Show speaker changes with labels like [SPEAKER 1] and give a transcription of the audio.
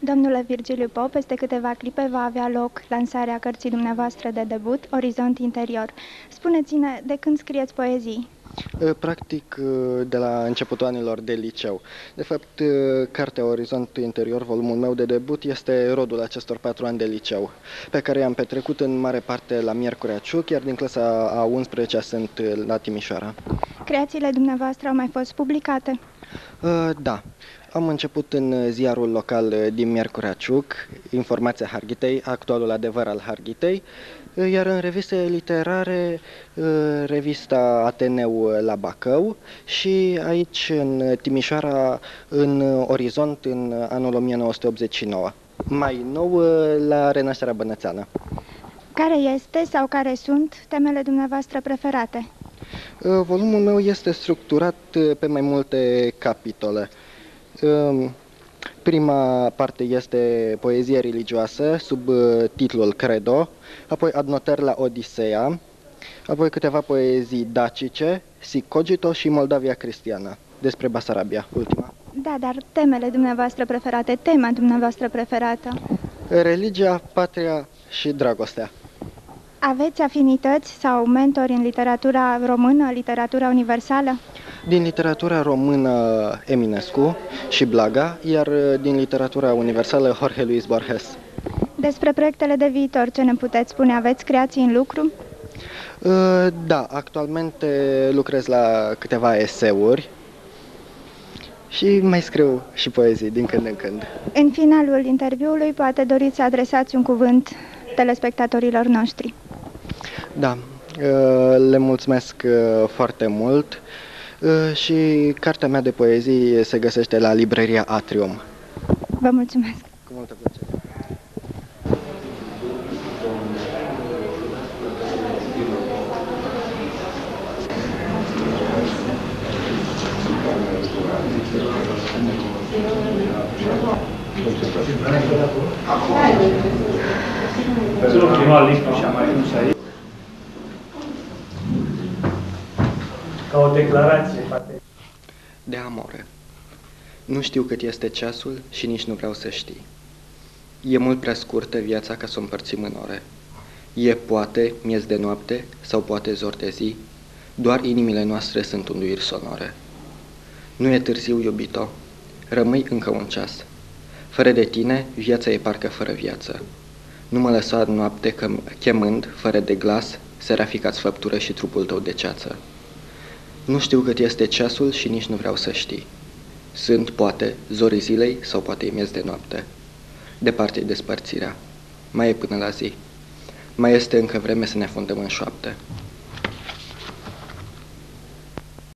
[SPEAKER 1] Domnule Virgiliu Pop, peste câteva clipe va avea loc lansarea cărții dumneavoastră de debut, Orizont Interior. Spuneți-ne, de când scrieți poezii?
[SPEAKER 2] Practic, de la începutul anilor de liceu. De fapt, cartea Orizont Interior, volumul meu de debut, este rodul acestor 4 ani de liceu, pe care i-am petrecut în mare parte la Miercurea Ciuc, iar din clasa a 11-a sunt la Timișoara.
[SPEAKER 1] Creațiile dumneavoastră au mai fost publicate?
[SPEAKER 2] Da. Am început în ziarul local din Miercurea Ciuc, Informația Harghitei, Actualul Adevăr al Harghitei, iar în reviste literare, revista Ateneu la Bacău și aici în Timișoara, în Orizont, în anul 1989. Mai nou, la Renașterea Bănățeană.
[SPEAKER 1] Care este sau care sunt temele dumneavoastră preferate?
[SPEAKER 2] Volumul meu este structurat pe mai multe capitole. Prima parte este poezie religioasă sub titlul Credo, apoi adnotări la Odiseea, apoi câteva poezii dacice, Sic Cogito și Moldavia Cristiană, despre Basarabia, ultima.
[SPEAKER 1] Da, dar temele dumneavoastră preferate, tema dumneavoastră preferată?
[SPEAKER 2] Religia, patria și dragostea.
[SPEAKER 1] Aveți afinități sau mentori în literatura română, literatura universală?
[SPEAKER 2] Din literatura română Eminescu și Blaga, iar din literatura universală Jorge Luis Borges.
[SPEAKER 1] Despre proiectele de viitor, ce ne puteți spune? Aveți creații în lucru?
[SPEAKER 2] Da, actualmente lucrez la câteva eseuri și mai scriu și poezii din când în când.
[SPEAKER 1] În finalul interviului, poate doriți să adresați un cuvânt telespectatorilor noștri.
[SPEAKER 2] Da, le mulțumesc foarte mult și cartea mea de poezii se găsește la librăria Atrium.
[SPEAKER 1] Vă mulțumesc!
[SPEAKER 2] Cu multă plăcere!
[SPEAKER 3] Ca o declarație, poate.
[SPEAKER 2] De amore. Nu știu cât este ceasul și nici nu vreau să știi. E mult prea scurtă viața ca să o împărțim în ore. E poate miez de noapte sau poate zor de zi. Doar inimile noastre sunt unduiri sonore. Nu e târziu, iubito. Rămâi încă un ceas. Fără de tine, viața e parcă fără viață. Nu mă lăsa noapte chemând, fără de glas, serafica-ți făptură și trupul tău de ceață. Nu știu cât este ceasul și nici nu vreau să știi. Sunt, poate, zorii zilei sau poate e miez de noapte. Departe-i despărțirea. Mai e până la zi. Mai este încă vreme să ne afundăm în șoapte.